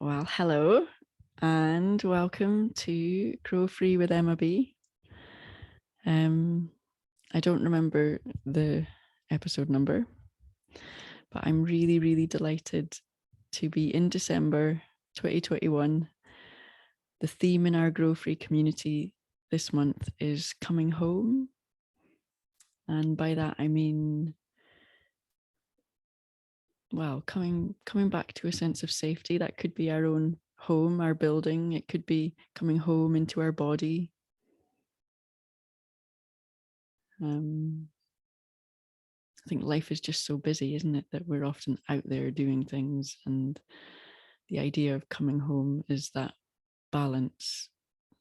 Well, hello and welcome to Grow Free with Emma B. I don't remember the episode number, but I'm really, really delighted to be in December 2021. The theme in our Grow Free community this month is coming home. And by that, I mean, well, coming back to a sense of safety. That could be our own home, our building. It could be coming home into our body. I think life is just so busy, isn't it, that we're often out there doing things. And the idea of coming home is that balance,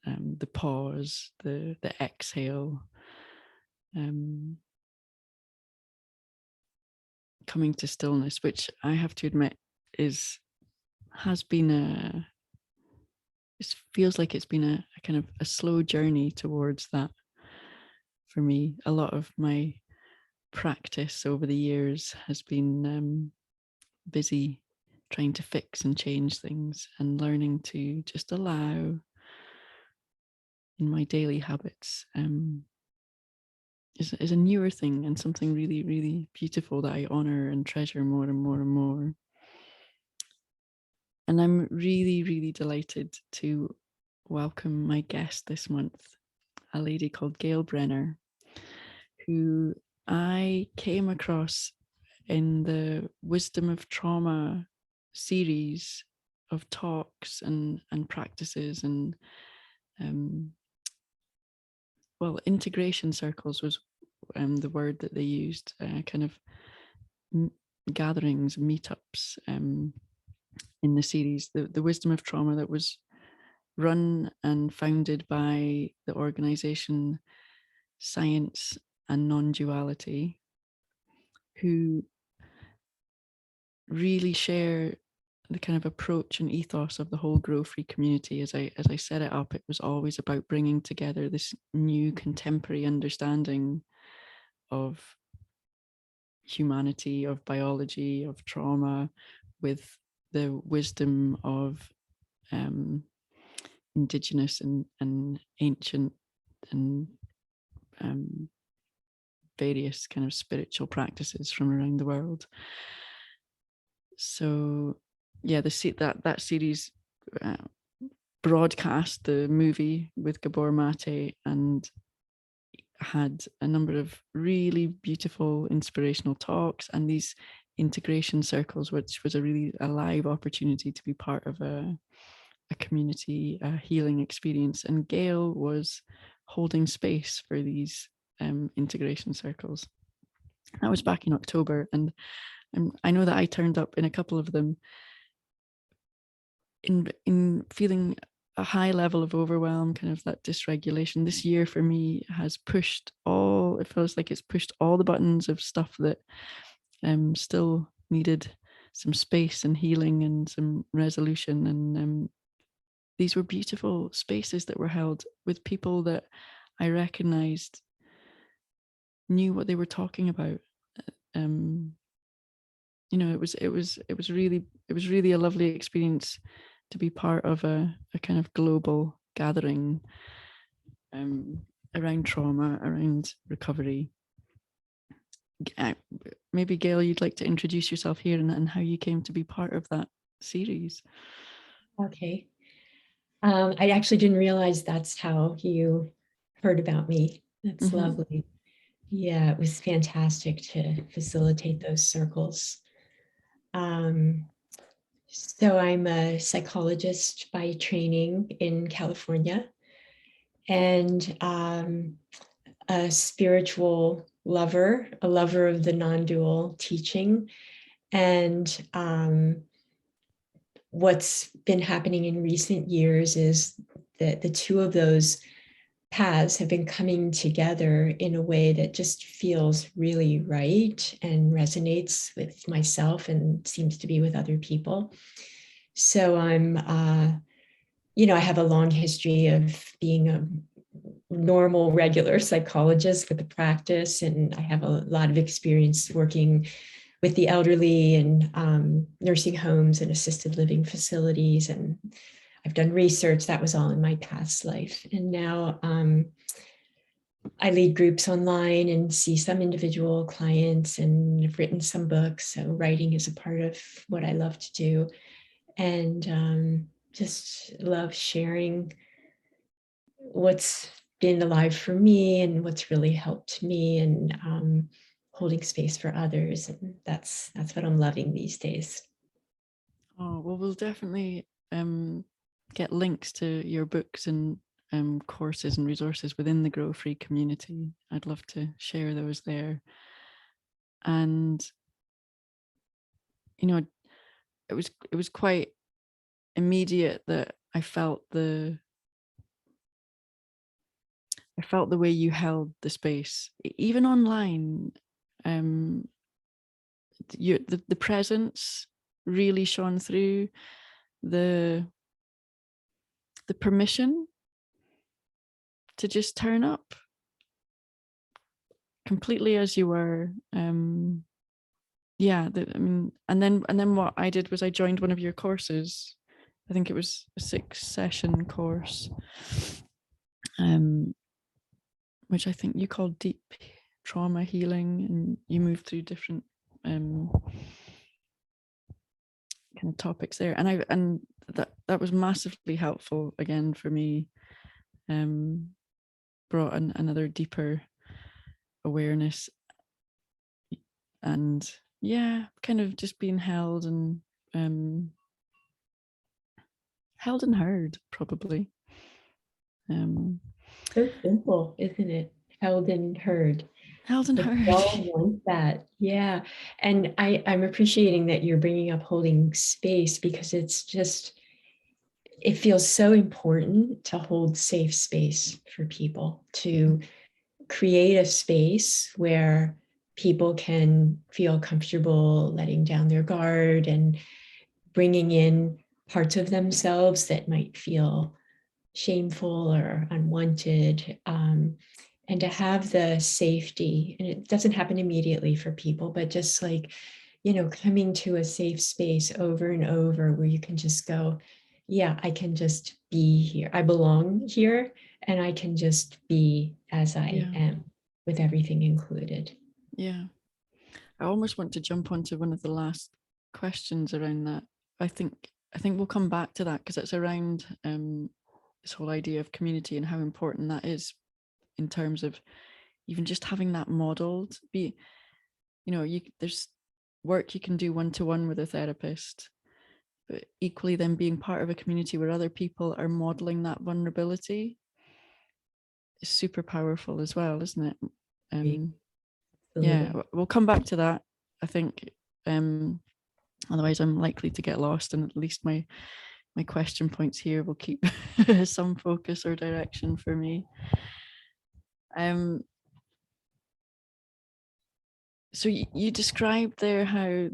the pause, the exhale, coming to stillness, which I have to admit has been it feels like it's been a kind of a slow journey towards that for me. A lot of my practice over the years has been busy trying to fix and change things, and learning to just allow in my daily habits is a newer thing, and something really, really beautiful that I honor and treasure more and more and more. And I'm really, really delighted to welcome my guest this month, a lady called Gail Brenner, who I came across in the Wisdom of Trauma series of talks and practices, and integration circles was the word that they used, kind of gatherings, meetups in the series, the Wisdom of Trauma, that was run and founded by the organization Science and Non-Duality, who really share the kind of approach and ethos of the whole Grow Free community. As I set it up, it was always about bringing together this new contemporary understanding of humanity, of biology, of trauma, with the wisdom of indigenous and ancient and various kind of spiritual practices from around the world. So yeah, that series broadcast the movie with Gabor Mate, and had a number of really beautiful inspirational talks and these integration circles, which was a live opportunity to be part of a community, a healing experience. And Gail was holding space for these integration circles. That was back in October, and I know that I turned up in a couple of them in feeling a high level of overwhelm, kind of that dysregulation. This year for me has it feels like it's pushed all the buttons of stuff that still needed some space and healing and some resolution. And these were beautiful spaces that were held with people that I recognized knew what they were talking about. It was really a lovely experience to be part of a kind of global gathering around trauma, around recovery. Maybe Gail, you'd like to introduce yourself here and how you came to be part of that series. Okay. I actually didn't realize that's how you heard about me. That's lovely. Yeah, it was fantastic to facilitate those circles. So I'm a psychologist by training in California, and a spiritual lover, a lover of the non-dual teaching. And what's been happening in recent years is that the two of those paths have been coming together in a way that just feels really right and resonates with myself and seems to be with other people. So I have a long history of being a normal, regular psychologist with a practice, and I have a lot of experience working with the elderly and nursing homes and assisted living facilities. And I've done research that was all in my past life. And now I lead groups online and see some individual clients, and have written some books. So writing is a part of what I love to do, and just love sharing what's been alive for me and what's really helped me, and holding space for others. And that's what I'm loving these days. Oh, well, we'll definitely get links to your books and courses and resources within the Grow Free community. I'd love to share those there. And, you know, it was quite immediate that I felt the way you held the space, even online. The presence really shone through, the permission to just turn up completely as you were. Yeah, I mean, and then what I did was I joined one of your courses. I think it was a 6-session course, which I think you called deep trauma healing, and you moved through different kind of topics there, and that was massively helpful again for me. Brought another deeper awareness, and yeah, kind of just being held and heard, probably. So simple, isn't it? Held and heard. Held and We heard. all want that. Yeah. And I'm appreciating that you're bringing up holding space, because it's just, it feels so important to hold safe space for people, to create a space where people can feel comfortable letting down their guard and bringing in parts of themselves that might feel shameful or unwanted, and to have the safety. And it doesn't happen immediately for people, but just like, coming to a safe space over and over where you can just go, yeah, I can just be here. I belong here, and I can just be as I Yeah, am, with everything included. yeah. I almost want to jump onto one of the last questions around that. I think we'll come back to that, because it's around this whole idea of community and how important that is, in terms of even just having that modeled. There's work you can do one-to-one with a therapist, but equally then being part of a community where other people are modeling that vulnerability is super powerful as well, isn't it? Yeah, Absolutely. we'll come back to that, I think. Otherwise I'm likely to get lost, and at least my question points here will keep some focus or direction for me. So you described there how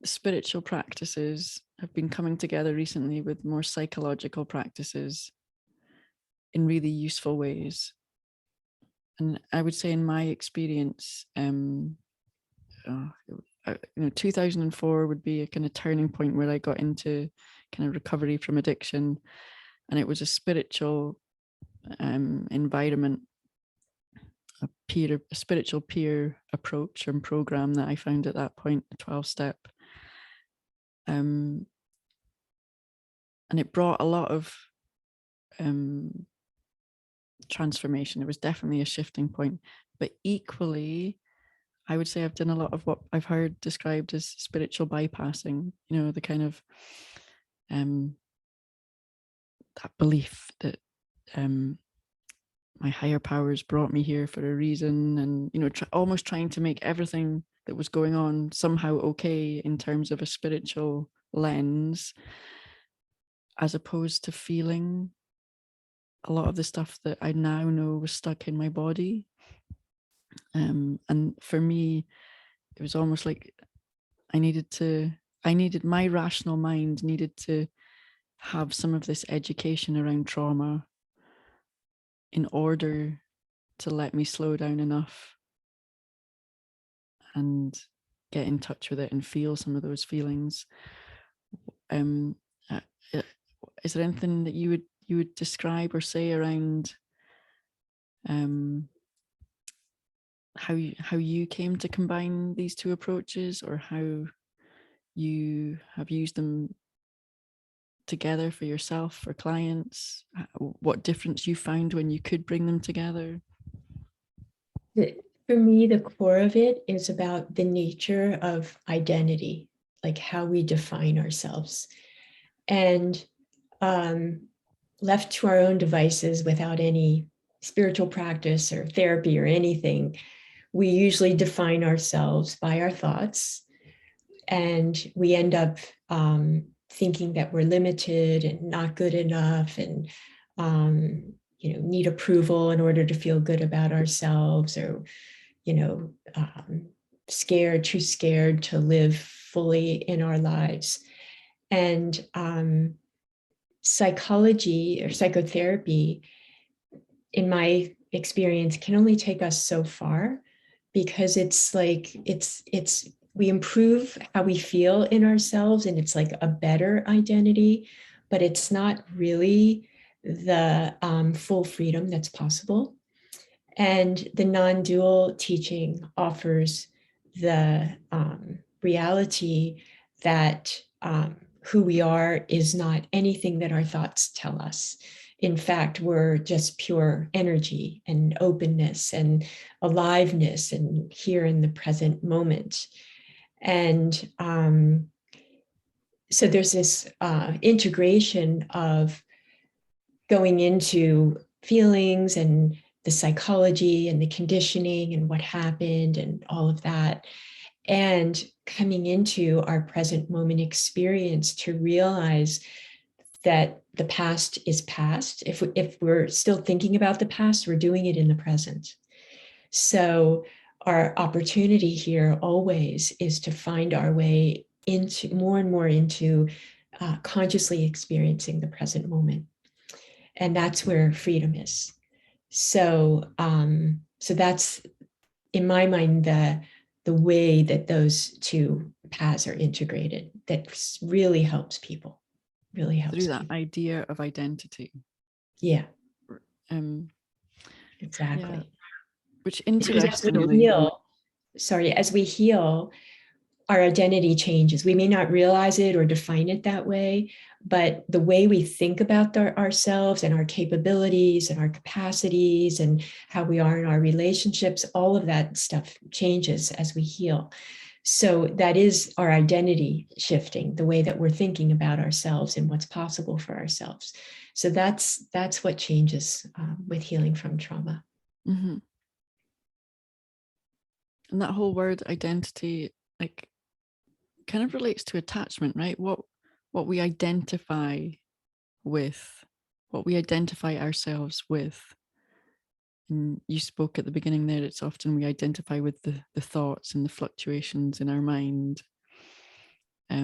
spiritual practices have been coming together recently with more psychological practices in really useful ways. And I would say, in my experience, 2004 would be a kind of turning point where I got into kind of recovery from addiction, and it was a spiritual environment, a spiritual peer approach and program that I found at that point, a 12-step. And it brought a lot of transformation. It was definitely a shifting point, but equally, I would say I've done a lot of what I've heard described as spiritual bypassing, the kind of that belief that my higher powers brought me here for a reason, and almost trying to make everything that was going on somehow okay in terms of a spiritual lens, as opposed to feeling a lot of the stuff that I now know was stuck in my body. And for me, it was almost like my rational mind needed to have some of this education around trauma in order to let me slow down enough and get in touch with it and feel some of those feelings. Um, uh, is there anything that you would describe or say around how you came to combine these two approaches, or how you have used them together for yourself, for clients? What difference you found when you could bring them together? For me, the core of it is about the nature of identity, like how we define ourselves. And left to our own devices without any spiritual practice or therapy or anything, we usually define ourselves by our thoughts. And we end up thinking that we're limited and not good enough, and need approval in order to feel good about ourselves, or scared, too scared to live fully in our lives. And psychology or psychotherapy, in my experience, can only take us so far, because it's like it's we improve how we feel in ourselves, and it's like a better identity, but it's not really the full freedom that's possible. And the non-dual teaching offers the reality that who we are is not anything that our thoughts tell us. In fact, we're just pure energy and openness and aliveness and here in the present moment. And so there's this integration of going into feelings and the psychology and the conditioning and what happened and all of that, and coming into our present moment experience to realize that the past is past. If we're still thinking about the past, we're doing it in the present. So our opportunity here always is to find our way into more and more into consciously experiencing the present moment. And that's where freedom is. So that's, in my mind, the way that those two paths are integrated, that really helps people. Really helps Through that people. idea of identity. Yeah, Yeah, exactly. which Because as we interestingly, heal, our identity changes. We may not realize it or define it that way, but the way we think about ourselves and our capabilities and our capacities and how we are in our relationships, all of that stuff changes as we heal. So that is our identity shifting, the way that we're thinking about ourselves and what's possible for ourselves. So that's what changes with healing from trauma. mm-hmm. And that whole word identity, like, kind of relates to attachment, right? What we identify with, what we identify ourselves with. And you spoke at the beginning there, it's often we identify with the thoughts and the fluctuations in our mind. I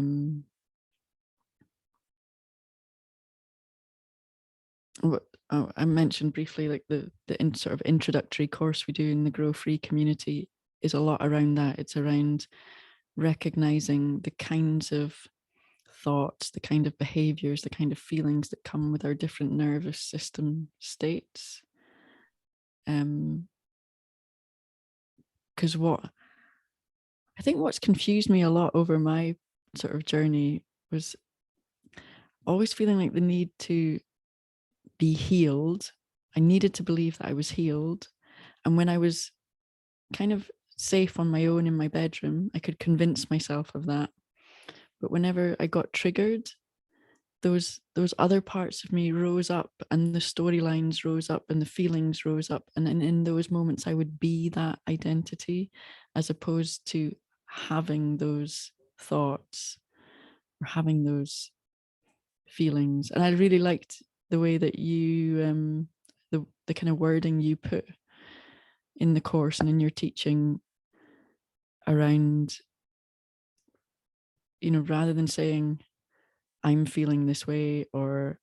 mentioned briefly, like the sort of introductory course we do in the Grow Free community is a lot around that. It's around recognizing the kinds of thoughts, the kind of behaviors, the kind of feelings that come with our different nervous system states. Because what's confused me a lot over my sort of journey was always feeling like the need to be healed. I needed to believe that I was healed. And when I was kind of safe on my own in my bedroom, I could convince myself of that. But whenever I got triggered, those other parts of me rose up, and the storylines rose up, and the feelings rose up, and in those moments I would be that identity, as opposed to having those thoughts or having those feelings. And I really liked the way that you the kind of wording you put in the course and in your teaching around, rather than saying I'm feeling this way or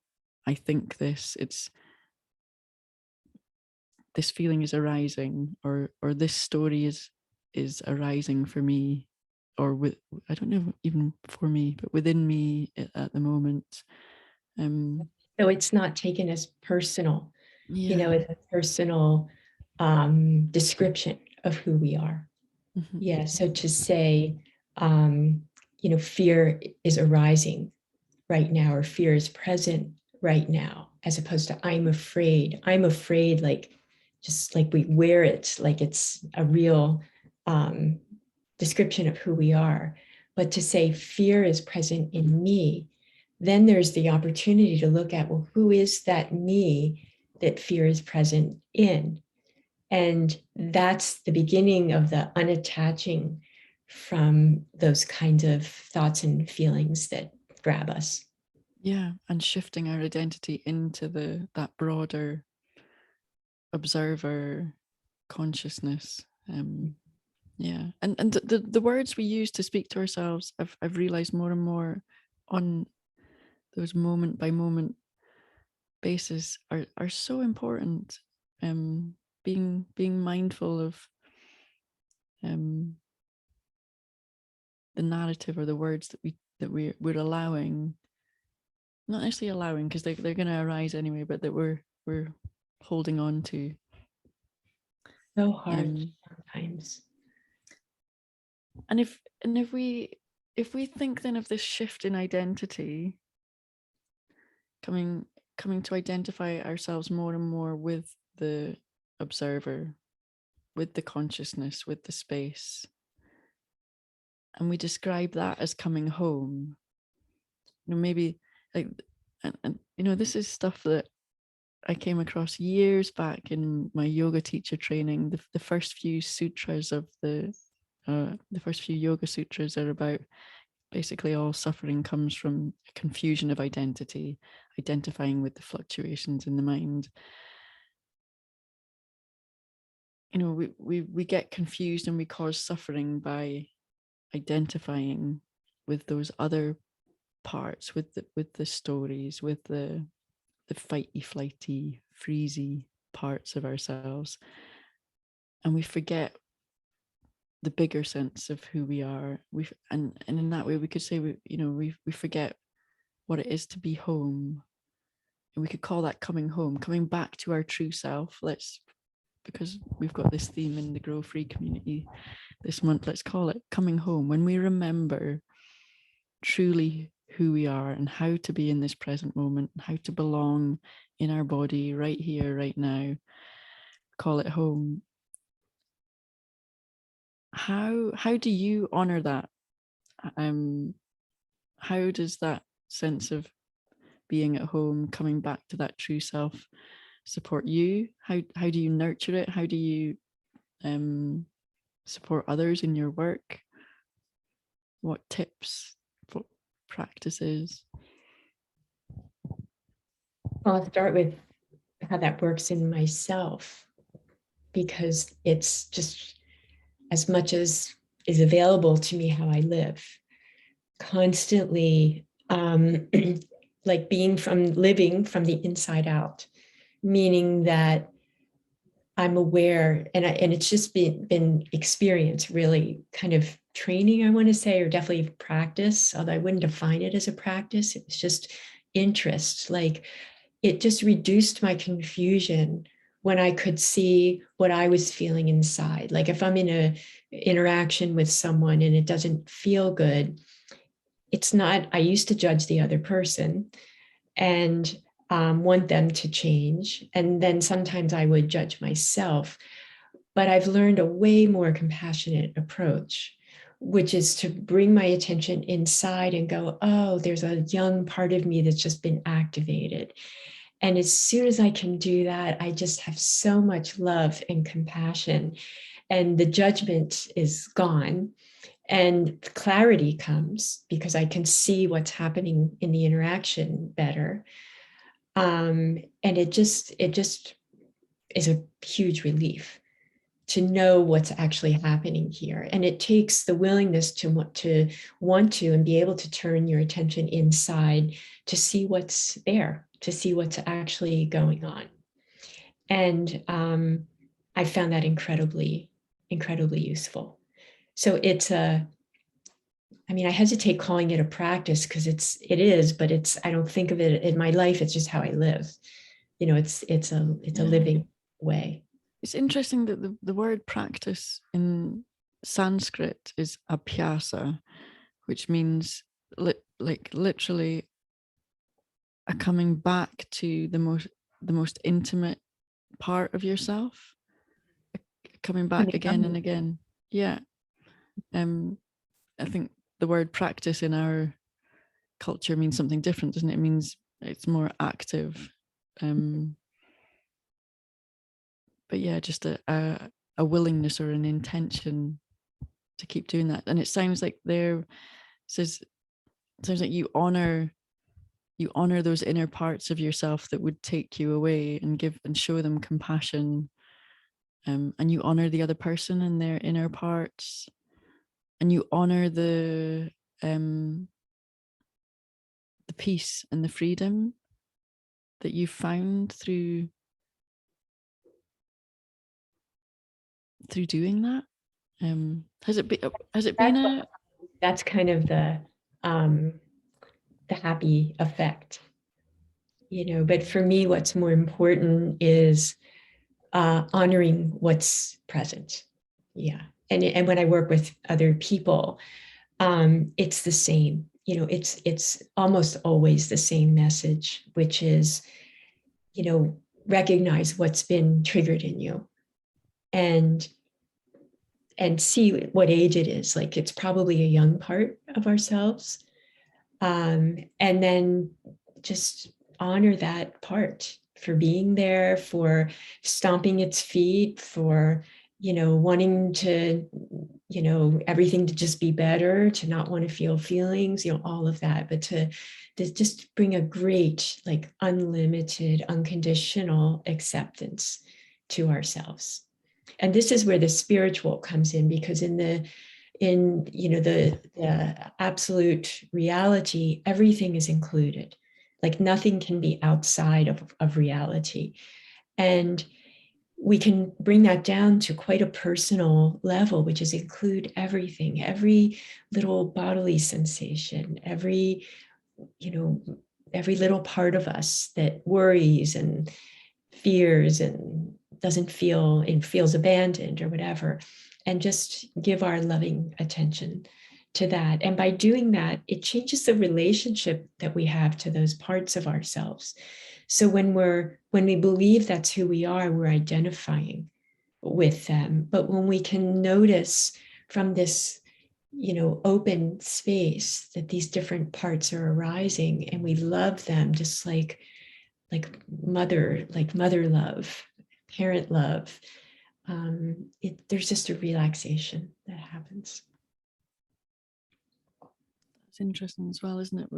I think this feeling is arising, or this story is is arising for me, or with, I don't know, even for me, but within me at the moment. So it's not taken as personal, Yeah. as a personal description of who we are. Mm-hmm. Yeah. So to say, fear is arising right now, or fear is present right now, as opposed to I'm afraid. I'm afraid, like just like we wear it, like it's a real description of who we are. But to say fear is present in me, then there's the opportunity to look at, well, who is that me that fear is present in? And that's the beginning of the unattaching from those kinds of thoughts and feelings that grab us. Yeah, and shifting our identity into that broader observer consciousness. Yeah, and the words we use to speak to ourselves, I've realized more and more on those moment by moment basis are so important. Being mindful of um the narrative or the words that we're allowing, not necessarily allowing, because they're going to arise anyway, but that we're holding on to. So hard um sometimes. and if we think then of this shift in identity, coming coming to identify ourselves more and more with the observer, with the consciousness, with the space, and we describe that as coming home, maybe, like, and this is stuff that I came across years back in my yoga teacher training. The first few sutras of the first few yoga sutras are about, basically all suffering comes from a confusion of identity, identifying with the fluctuations in the mind. We get confused and we cause suffering by identifying with those other parts, with the stories, with the fighty, flighty, freezy parts of ourselves, and we forget the bigger sense of who we are. And in that way, we could say we forget what it is to be home, and we could call that coming home, coming back to our true self. Because we've got this theme in the Grow Free community this month, let's call it coming home. When we remember truly who we are and how to be in this present moment, how to belong in our body right here, right now, call it home. How do you honor that? How does that sense of being at home, coming back to that true self, support you? How do you nurture it? How do you support others in your work? What tips, what practices? Well, I'll start with how that works in myself, because it's just as much as is available to me how I live. Constantly, like living from the inside out, meaning that I'm aware, and it's just been experience, really kind of training, I want to say, or definitely practice, although I wouldn't define it as a practice. It was just interest. Like, it just reduced my confusion when I could see what I was feeling inside. Like, if I'm in a interaction with someone and it doesn't feel good, it's not, I used to judge the other person and want them to change. And then sometimes I would judge myself. But I've learned a way more compassionate approach, which is to bring my attention inside and go, oh, there's a young part of me that's just been activated. And as soon as I can do that, I just have so much love and compassion, and the judgment is gone. And clarity comes because I can see what's happening in the interaction better. And it just is a huge relief to know what's actually happening here. And it takes the willingness to want to and be able to turn your attention inside to see what's there, to see what's actually going on. And I found that incredibly, incredibly useful. So it's I mean, I hesitate calling it a practice because it is, but I don't think of it in my life. It's just how I live. You know, it's a living way. It's interesting that the word practice in Sanskrit is abhyasa, which means like literally a coming back to the most intimate part of yourself, coming back again and again. Yeah. I think the word practice in our culture means something different, doesn't it? It means it's more active. But yeah, just a willingness or an intention to keep doing that. And it sounds like sounds like you honor those inner parts of yourself that would take you away, and give and show them compassion. And you honor the other person and their inner parts, and you honor the peace and the freedom that you found through doing that. Has it been a That's kind of the happy effect, you know. But for me, what's more important is honoring what's present. Yeah. And when I work with other people, it's the same. You know, it's almost always the same message, which is, you know, recognize what's been triggered in you, and see what age it is. Like, it's probably a young part of ourselves, and then just honor that part for being there, for stomping its feet, for, you know, wanting to, you know, everything to just be better, to not want to feel feelings, you know, all of that, but to just bring a great, like, unlimited, unconditional acceptance to ourselves. And this is where the spiritual comes in, because in you know, the absolute reality, everything is included. Like, nothing can be outside of reality. And we can bring that down to quite a personal level, which is include everything, every little bodily sensation, every, you know, every little part of us that worries and fears and doesn't feel, and feels abandoned or whatever, and just give our loving attention to that. And by doing that, it changes the relationship that we have to those parts of ourselves. So when we believe that's who we are, we're identifying with them. But when we can notice from this, you know, open space, that these different parts are arising, and we love them, just like mother love, parent love, there's just a relaxation that happens. It's interesting as well, isn't it?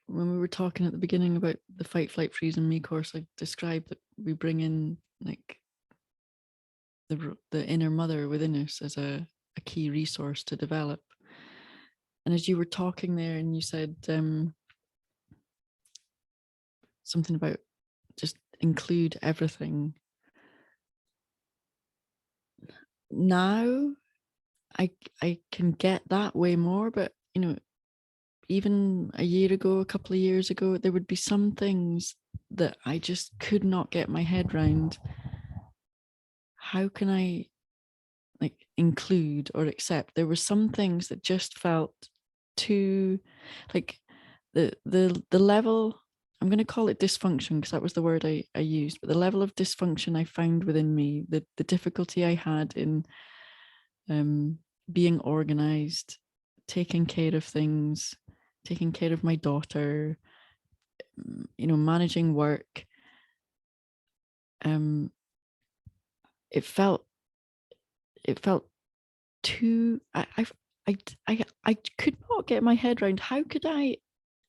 When we were talking at the beginning about the fight, flight, freeze, and me course, I described that we bring in like the inner mother within us as a key resource to develop. And as you were talking there, and you said something about just include everything. Now I can get that way more, but you know, even a year ago, a couple of years ago, there would be some things that I just could not get my head around. How can I like include or accept? There were some things that just felt too like the level, I'm going to call it dysfunction because that was the word I used, but the level of dysfunction I found within me, the difficulty I had in being organized, taking care of things, taking care of my daughter, you know, managing work. Um, it felt too. I could not get my head around how could I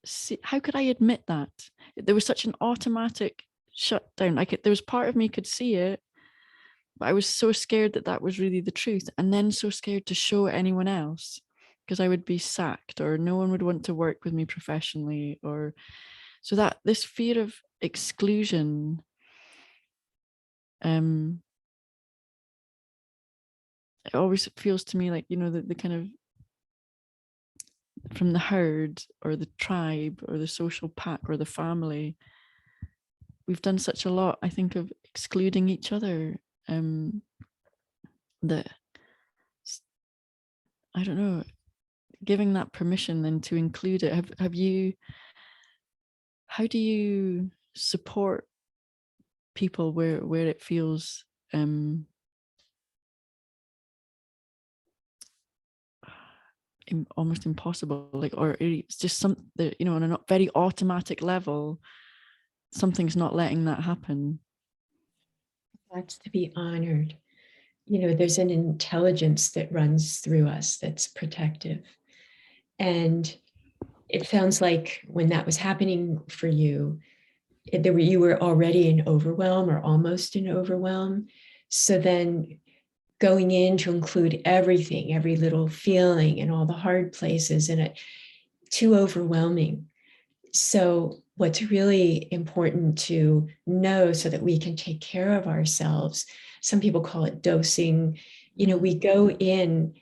see, how could I admit that there was such an automatic shutdown. Like there was part of me could see it, but I was so scared that that was really the truth, and then so scared to show anyone else because I would be sacked or no one would want to work with me professionally, or so that this fear of exclusion it always feels to me like, you know, the kind of from the herd or the tribe or the social pack or the family, we've done such a lot, I think, of excluding each other, that, I don't know, giving that permission then to include it. Have you, how do you support people where it feels almost impossible, like, or it's just some, you know, on a not very automatic level, something's not letting that happen? That's to be honored. You know, there's an intelligence that runs through us that's protective. And it sounds like when that was happening for you, you were already in overwhelm or almost in overwhelm. So then going in to include everything, every little feeling and all the hard places in it, too overwhelming. So what's really important to know so that we can take care of ourselves, some people call it dosing, you know, we go in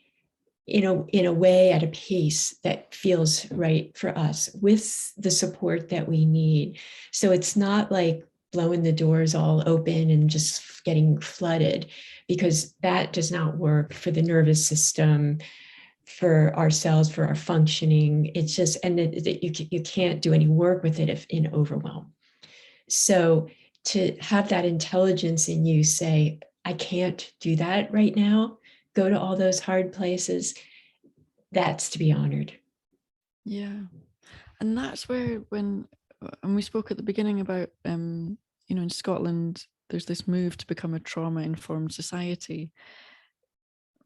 a way at a pace that feels right for us with the support that we need. So it's not like blowing the doors all open and just getting flooded, because that does not work for the nervous system, for ourselves, for our functioning. It's just, and you can't do any work with it if in overwhelm. So to have that intelligence in you say, I can't do that right now, go to all those hard places, that's to be honored. Yeah, and that's where, when, and we spoke at the beginning about, you know, in Scotland there's this move to become a trauma informed society.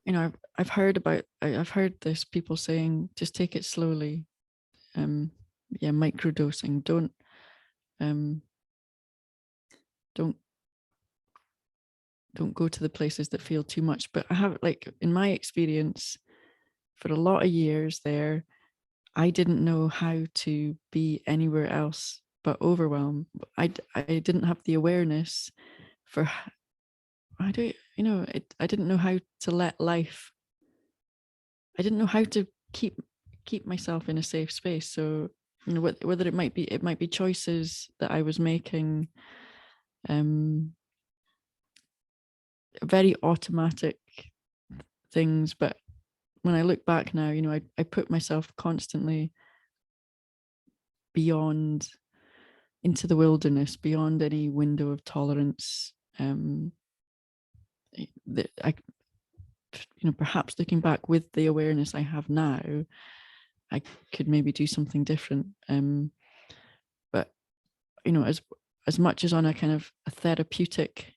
You know, I've heard about, I've heard this, people saying just take it slowly, yeah, microdosing, um don't don't go to the places that feel too much. But I have, like, in my experience, for a lot of years there, I didn't know how to be anywhere else but overwhelmed. I didn't have the awareness for, I do, you know, I didn't know how to let life, I didn't know how to keep myself in a safe space. So, you know, whether it might be choices that I was making, um very automatic things. But when I look back now, you know, I put myself constantly beyond, into the wilderness, beyond any window of tolerance. That I, you know, perhaps looking back with the awareness I have now, I could maybe do something different. But, you know, as much as on a kind of a therapeutic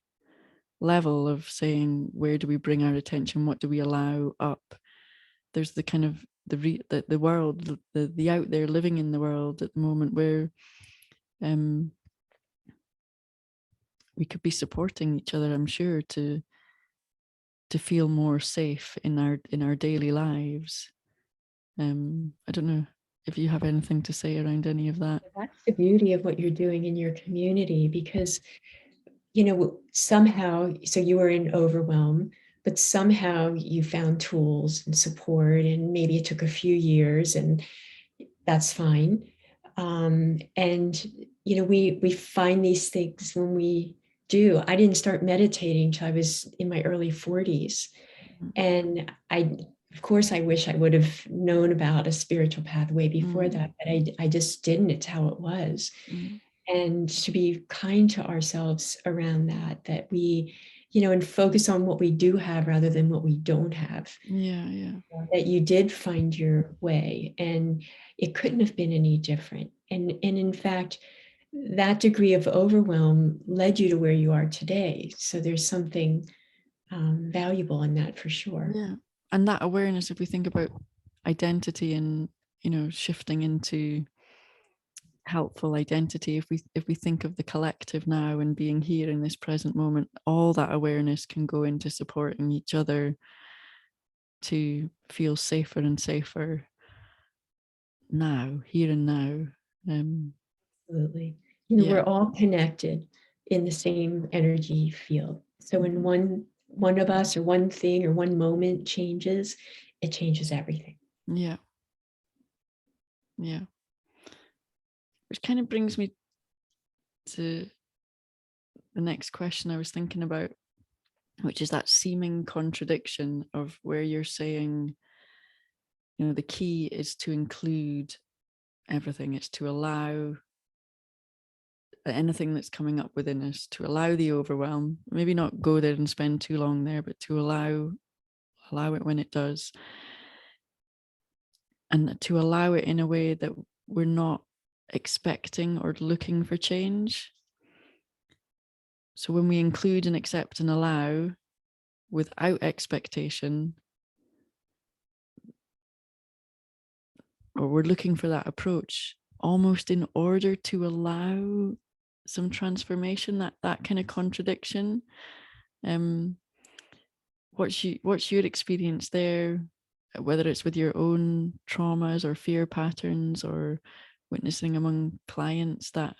level of saying, where do we bring our attention, what do we allow up, there's the kind of the world, the out there living in the world at the moment, where we could be supporting each other, I'm sure, to feel more safe in our daily lives. I don't know if you have anything to say around any of that. That's the beauty of what you're doing in your community, because, you know, somehow, so you were in overwhelm, but somehow you found tools and support, and maybe it took a few years, and that's fine. And, you know, we find these things when we do. I didn't start meditating till I was in my early 40s. And of course, I wish I would have known about a spiritual pathway before Mm, that, but I just didn't. It's how it was. mm, And to be kind to ourselves around that we, you know, and focus on what we do have rather than what we don't have, yeah, yeah, that you did find your way, and it couldn't have been any different. And in fact, that degree of overwhelm led you to where you are today. So there's something valuable in that for sure. yeah. And that awareness, if we think about identity and, you know, shifting into helpful identity, if we think of the collective now and being here in this present moment, all that awareness can go into supporting each other to feel safer and safer now, here and now. Absolutely. You know, we're Yeah. all connected in the same energy field. So when one one of us or one thing or one moment changes, it changes everything. Yeah. Which kind of brings me to the next question I was thinking about, which is that seeming contradiction of where you're saying, the key is to include everything. It's to allow anything that's coming up within us, to allow the overwhelm, maybe not go there and spend too long there, but to allow it when it does, and to allow it in a way that we're not expecting or looking for change. So when we include and accept and allow without expectation, or we're looking for that approach almost in order to allow some transformation, that kind of contradiction. What's your experience there, whether it's with your own traumas or fear patterns or witnessing among clients, that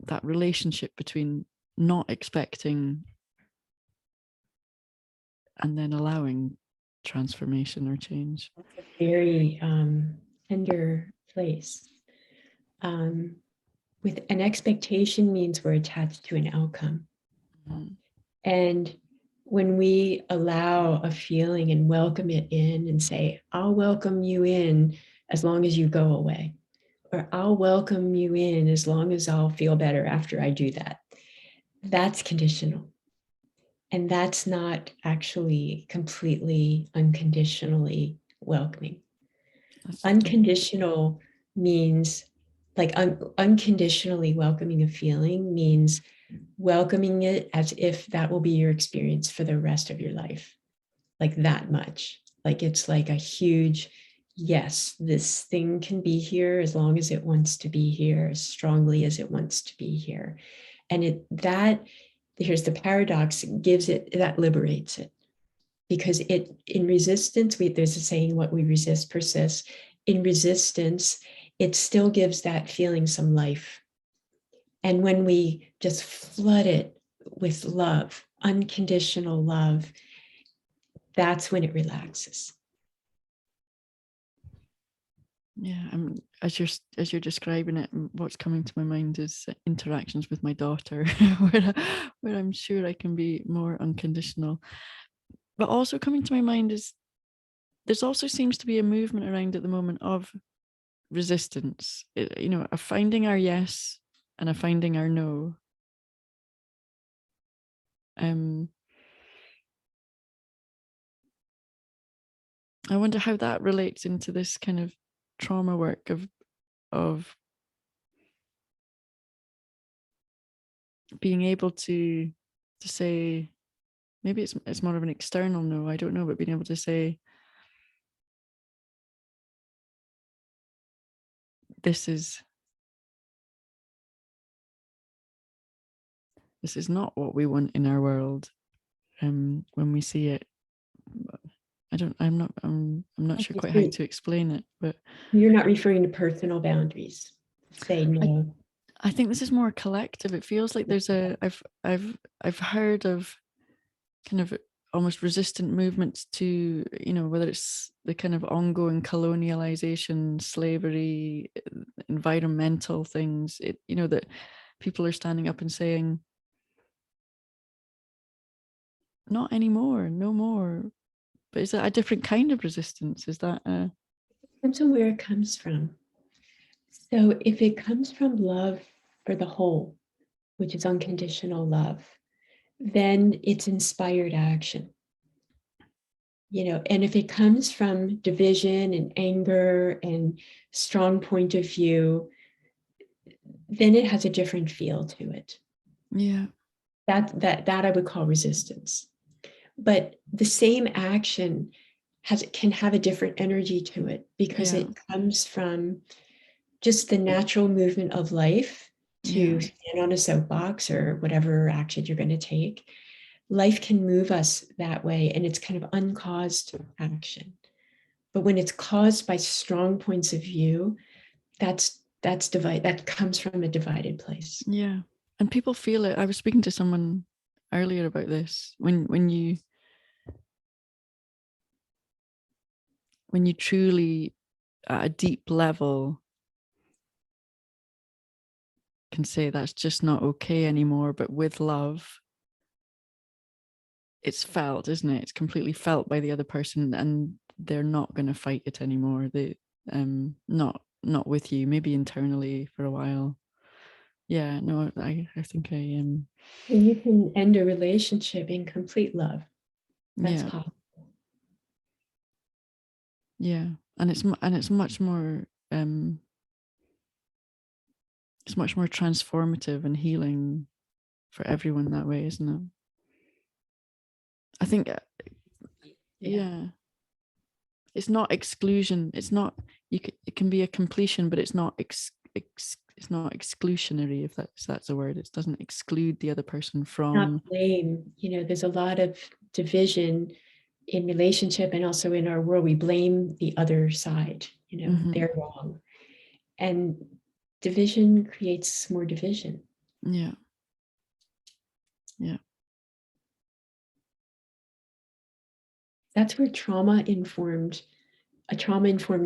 that relationship between not expecting and then allowing transformation or change? That's a very tender place. With an expectation means we're attached to an outcome. Mm-hmm. And when we allow a feeling and welcome it in and say, I'll welcome you in as long as you go away, or I'll welcome you in as long as I'll feel better after I do that, that's conditional. And that's not actually completely unconditionally welcoming. Unconditional means, like unconditionally welcoming a feeling means welcoming it as if that will be your experience for the rest of your life. Like that much. Like it's like a huge, yes, this thing can be here as long as it wants to be here, as strongly as it wants to be here. And here's the paradox, that liberates it. Because in resistance, there's a saying, what we resist persists. In resistance, it still gives that feeling some life. And when we just flood it with love, unconditional love, that's when it relaxes. Yeah, as you're describing it, what's coming to my mind is interactions with my daughter, where I'm sure I can be more unconditional. But also coming to my mind is there's also seems to be a movement around at the moment of resistance. A finding our yes and a finding our no. I wonder how that relates into this kind of trauma work of being able to say, maybe it's more of an external no, I don't know, but being able to say, this is not what we want in our world. When we see it, I'm not sure quite how to explain it, but you're not referring to personal boundaries. Say no. I think this is more collective. It feels like there's I've heard of kind of almost resistant movements to, whether it's the kind of ongoing colonialization, slavery, environmental things, that people are standing up and saying, not anymore, no more. But is that a different kind of resistance? Is that It depends on where it comes from. So if it comes from love for the whole, which is unconditional love, then it's inspired action. And if it comes from division and anger and strong point of view, then it has a different feel to it. Yeah. That I would call resistance. But the same action can have a different energy to it because it comes from just the natural movement of life to stand on a soapbox or whatever action you're going to take. Life can move us that way, and it's kind of uncaused action. But when it's caused by strong points of view, that comes from a divided place. Yeah. And people feel it. I was speaking to someone earlier about this. When you truly at a deep level can say that's just not okay anymore, but with love, it's felt, isn't it? It's completely felt by the other person, and they're not going to fight it anymore. They not with you, maybe internally for a while. Yeah, no, I think I And you can end a relationship in complete love. That's yeah, possible. yeah, and it's much more it's much more transformative and healing for everyone that way, isn't it? I think Yeah. yeah, it's not exclusion. It's not it can be a completion, but it's not it's not exclusionary, if that's a word. It doesn't exclude the other person Not from. blame. There's a lot of division in relationship and also in our world. We blame the other side. Mhm. They're wrong. And division creates more division. Yeah, yeah, That's where a trauma informed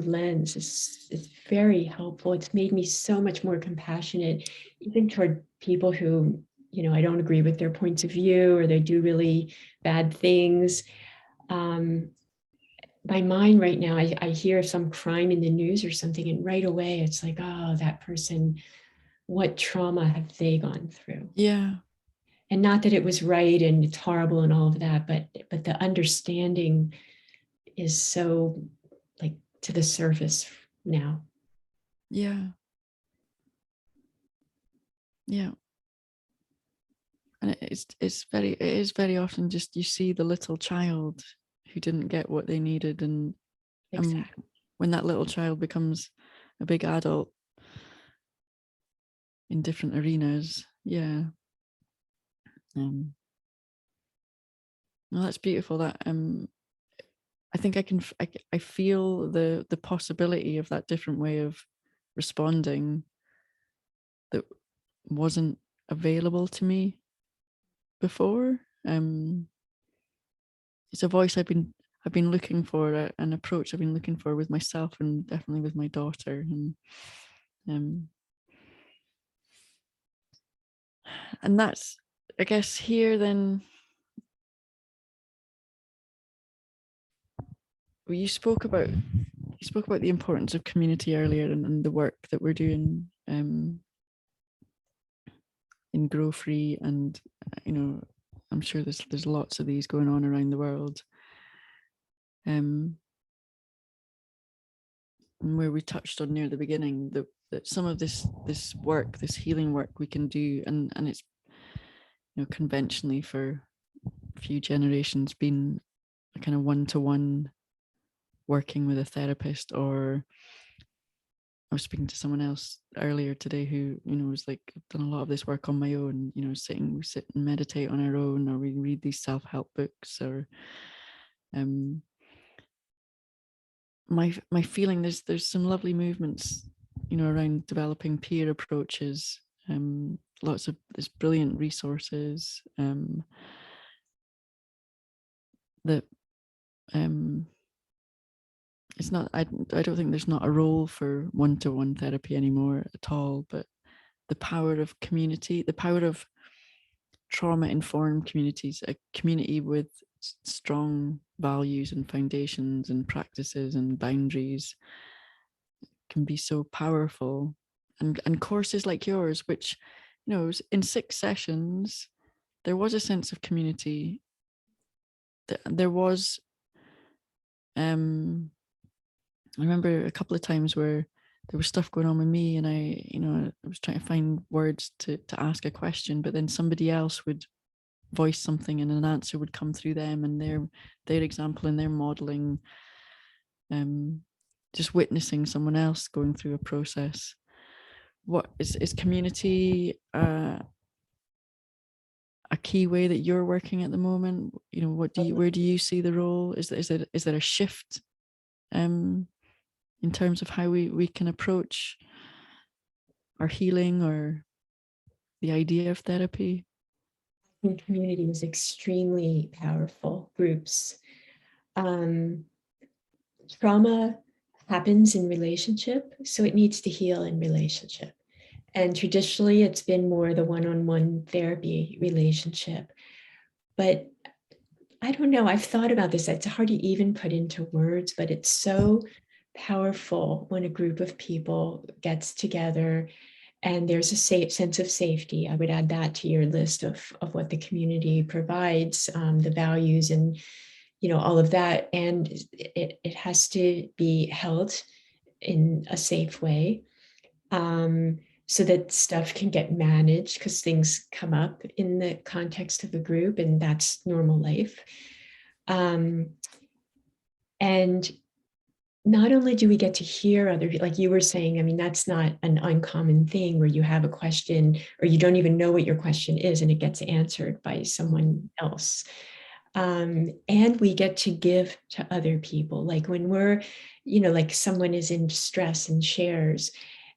lens is very helpful. It's made me so much more compassionate, even toward people who, I don't agree with their points of view or they do really bad things. My mind right now, I hear some crime in the news or something, and right away it's like, oh, that person, what trauma have they gone through? yeah, And not that it was right and it's horrible and all of that, but the understanding is so like to the surface now. yeah, yeah. And it is very often just you see the little child who didn't get what they needed, and Exactly. when that little child becomes a big adult in different arenas, yeah. No, that's beautiful. That I think I feel the possibility of that different way of responding that wasn't available to me before. It's a voice I've been looking for, an approach I've been looking for with myself and definitely with my daughter. Um, and that's, I guess, here then. Well, you spoke about the importance of community earlier, and the work that we're doing in Grow Free, and you know, I'm sure there's lots of these going on around the world. Um, and where we touched on near the beginning that some of this work, this healing work we can do, and it's conventionally for a few generations been a kind of one-to-one working with a therapist. Or I was speaking to someone else earlier today who, was like, I've done a lot of this work on my own, we sit and meditate on our own, or we read these self-help books, or my feeling, there's some lovely movements, around developing peer approaches, lots of there's brilliant resources that it's not I don't think there's not a role for one-to-one therapy anymore at all, but the power of community, the power of trauma-informed communities, a community with strong values and foundations and practices and boundaries can be so powerful. And courses like yours, which, in 6 sessions, there was a sense of community. There was, I remember a couple of times where there was stuff going on with me, and I was trying to find words to ask a question, but then somebody else would voice something and an answer would come through them and their example and their modeling, just witnessing someone else going through a process. What is community a key way that you're working at the moment? Where do you see the role? Is there a shift in terms of how we can approach our healing? Or the idea of therapy? I think community is extremely powerful. Groups. Trauma happens in relationship, so it needs to heal in relationship. And traditionally, it's been more the one-on-one therapy relationship. But I don't know, I've thought about this. It's hard to even put into words, but it's so powerful when a group of people gets together and there's a safe sense of safety. I would add that to your list of what the community provides, the values and all of that. And it has to be held in a safe way, so that stuff can get managed, because things come up in the context of a group, and that's normal life. And not only do we get to hear other, like you were saying, I mean, that's not an uncommon thing where you have a question or you don't even know what your question is and it gets answered by someone else. And we get to give to other people. Like when we're, like someone is in distress and shares,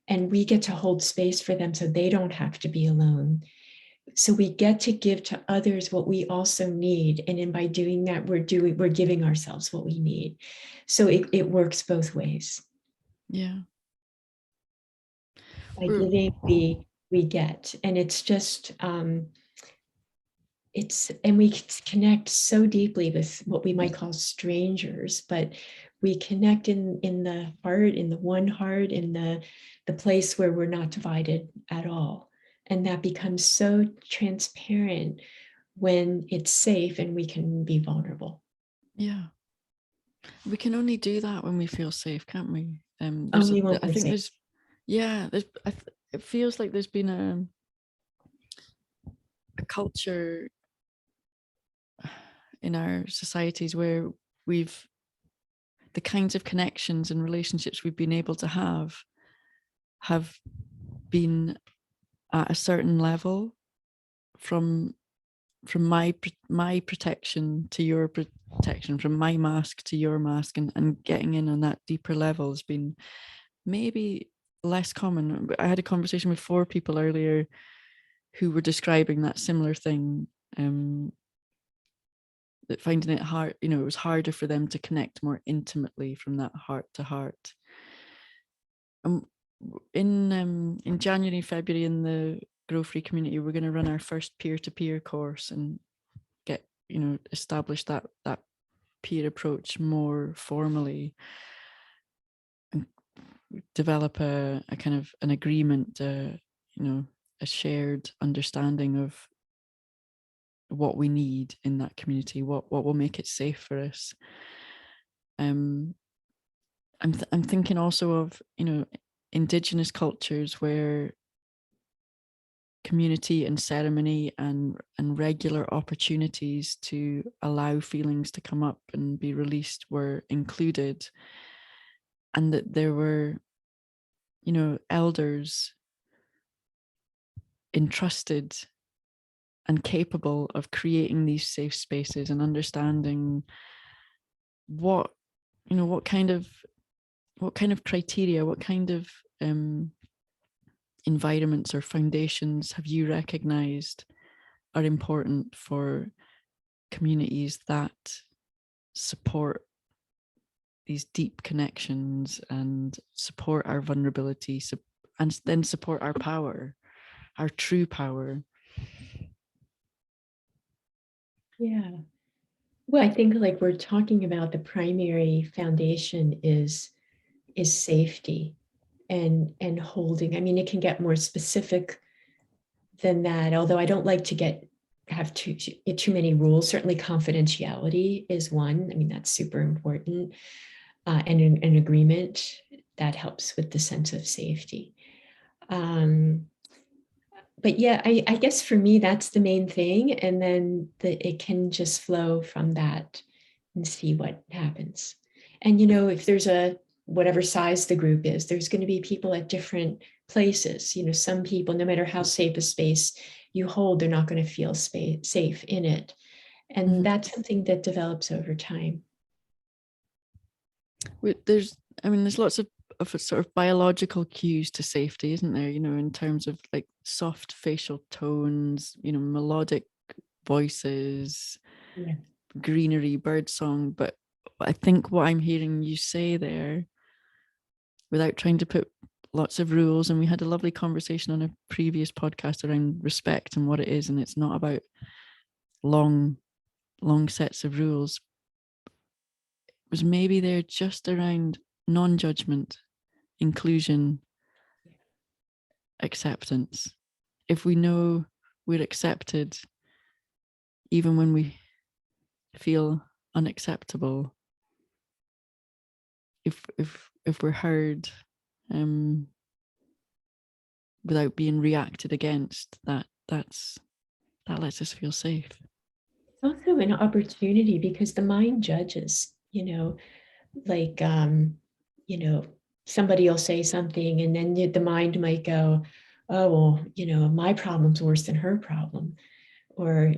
and we get to hold space for them so they don't have to be alone. So we get to give to others what we also need. And by doing that, we're giving ourselves what we need. So it works both ways. Yeah. By giving, we get. And it's just and we connect so deeply with what we might call strangers, but we connect in the heart, in the one heart, in the place where we're not divided at all. And that becomes so transparent when it's safe and we can be vulnerable. Yeah. We can only do that when we feel safe, can't we? Only when I we're think safe. it feels like there's been a culture in our societies where the kinds of connections and relationships we've been able to have been at a certain level, from my protection to your protection, from my mask to your mask, and getting in on that deeper level has been maybe less common. I had a conversation with 4 people earlier who were describing that similar thing, that finding it hard, it was harder for them to connect more intimately from that heart to heart. In January, February, in the Grow Free community, we're going to run our first peer-to-peer course and get, establish that peer approach more formally, and develop a kind of an agreement, a shared understanding of what we need in that community, what will make it safe for us. I'm thinking also of indigenous cultures where community and ceremony and regular opportunities to allow feelings to come up and be released were included, and that there were elders entrusted and capable of creating these safe spaces and understanding what kind of criteria, what kind of environments or foundations have you recognized are important for communities that support these deep connections and support our vulnerability, and then support our power, our true power. Yeah. Well, I think like we're talking about, the primary foundation is safety and holding. I mean, it can get more specific than that, although I don't like to have too many rules. Certainly confidentiality is one. I mean, that's super important. And an agreement that helps with the sense of safety. But yeah, I guess for me, that's the main thing. And then it can just flow from that and see what happens. And, if there's whatever size the group is, there's going to be people at different places. Some people, no matter how safe a space you hold, they're not going to feel safe in it. And that's something that develops over time. There's lots of of a sort of biological cues to safety, isn't there? In terms of like soft facial tones, melodic voices, Yeah. greenery, birdsong. But I think what I'm hearing you say there, without trying to put lots of rules, and we had a lovely conversation on a previous podcast around respect and what it is, and it's not about long sets of rules, was maybe they're just around non-judgment, inclusion, acceptance. If we know we're accepted, even when we feel unacceptable, if we're heard, without being reacted against, that lets us feel safe. It's also an opportunity because the mind judges, like, somebody will say something and then the mind might go, oh, well, my problem's worse than her problem. Or,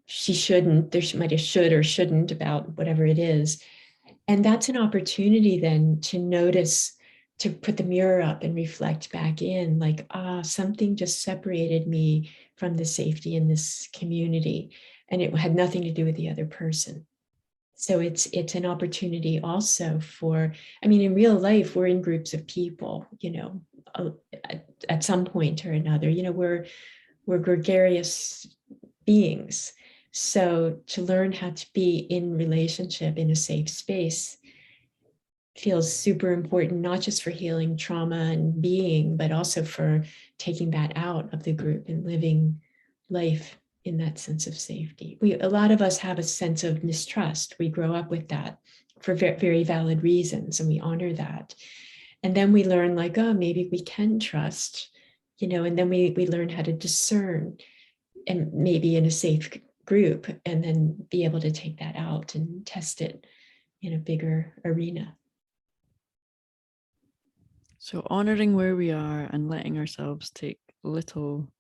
she shouldn't, there might be a should or shouldn't about whatever it is. And that's an opportunity then to notice, to put the mirror up and reflect back in, like, something just separated me from the safety in this community. And it had nothing to do with the other person. So it's an opportunity also for, in real life, we're in groups of people, at some point or another, we're gregarious beings. So to learn how to be in relationship in a safe space feels super important, not just for healing trauma and being, but also for taking that out of the group and living life in that sense of safety. A lot of us have a sense of mistrust. We grow up with that for very valid reasons, and we honor that. And then we learn, like, oh, maybe we can trust, and then we learn how to discern, and maybe in a safe group, and then be able to take that out and test it in a bigger arena. So honoring where we are and letting ourselves take little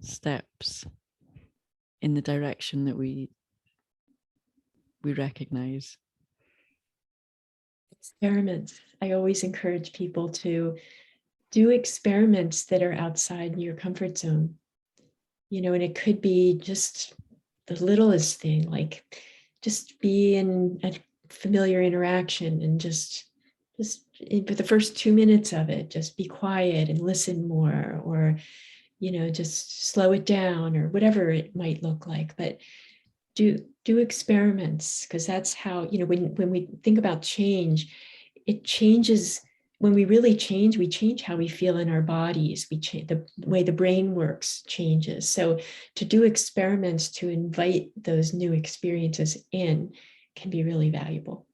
steps in the direction that we recognize. Experiments. I always encourage people to do experiments that are outside your comfort zone. And it could be just the littlest thing, like just be in a familiar interaction and just for the first 2 minutes of it, just be quiet and listen more, or, just slow it down, or whatever it might look like. But do experiments, because that's how, when we think about change, it changes. When we really change, we change how we feel in our bodies. We change the way the brain works changes. So to do experiments to invite those new experiences in can be really valuable.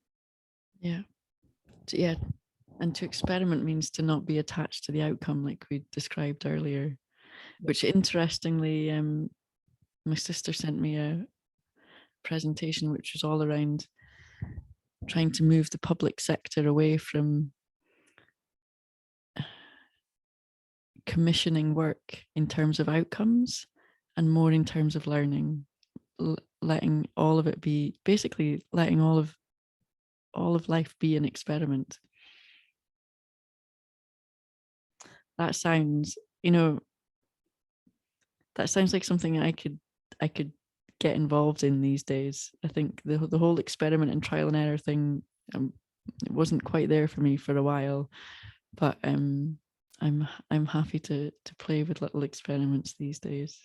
Yeah. And to experiment means to not be attached to the outcome, like we described earlier. Which, interestingly, my sister sent me a presentation which was all around trying to move the public sector away from commissioning work in terms of outcomes and more in terms of learning, letting all of it be, basically letting all of life be an experiment. That sounds, that sounds like something I could get involved in these days. I think the whole experiment and trial and error thing, it wasn't quite there for me for a while, but I'm happy to play with little experiments these days.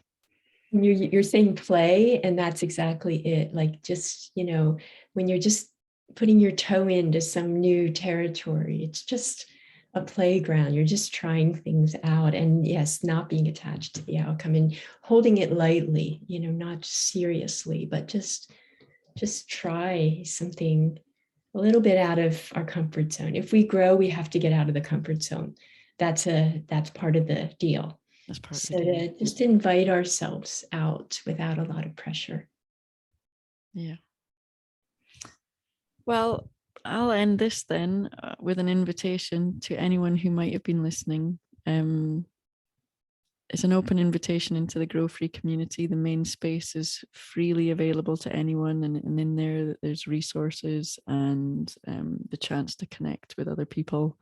You're saying play, and that's exactly it. Like, just, when you're just putting your toe into some new territory, it's just a playground. You're just trying things out, and yes, not being attached to the outcome and holding it lightly, not seriously, but just try something a little bit out of our comfort zone. If we grow, we have to get out of the comfort zone. That's part of the deal. That's part So of the deal. to just invite ourselves out without a lot of pressure. Yeah. Well, I'll end this then with an invitation to anyone who might have been listening. it's an open invitation into the Grow Free community. The main space is freely available to anyone, and in there there's resources and the chance to connect with other people.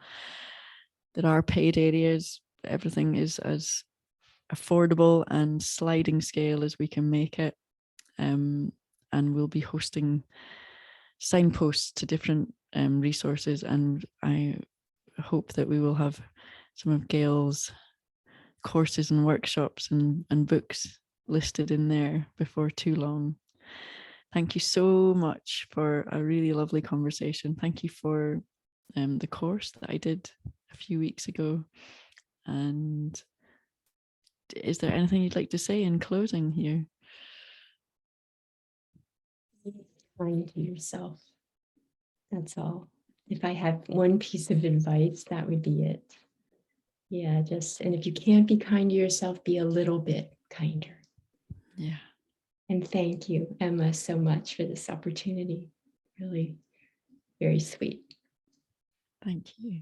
There are paid areas. Everything is as affordable and sliding scale as we can make it. And we'll be hosting signposts to different resources, and I hope that we will have some of Gail's courses and workshops and books listed in there before too long. Thank you so much for a really lovely conversation. Thank you for the course that I did a few weeks ago. And is there anything you'd like to say in closing here? Be kind to yourself. That's all. If I had one piece of advice, that would be it. Yeah, and if you can't be kind to yourself, be a little bit kinder. Yeah. And thank you, Emma, so much for this opportunity. Really very sweet. Thank you.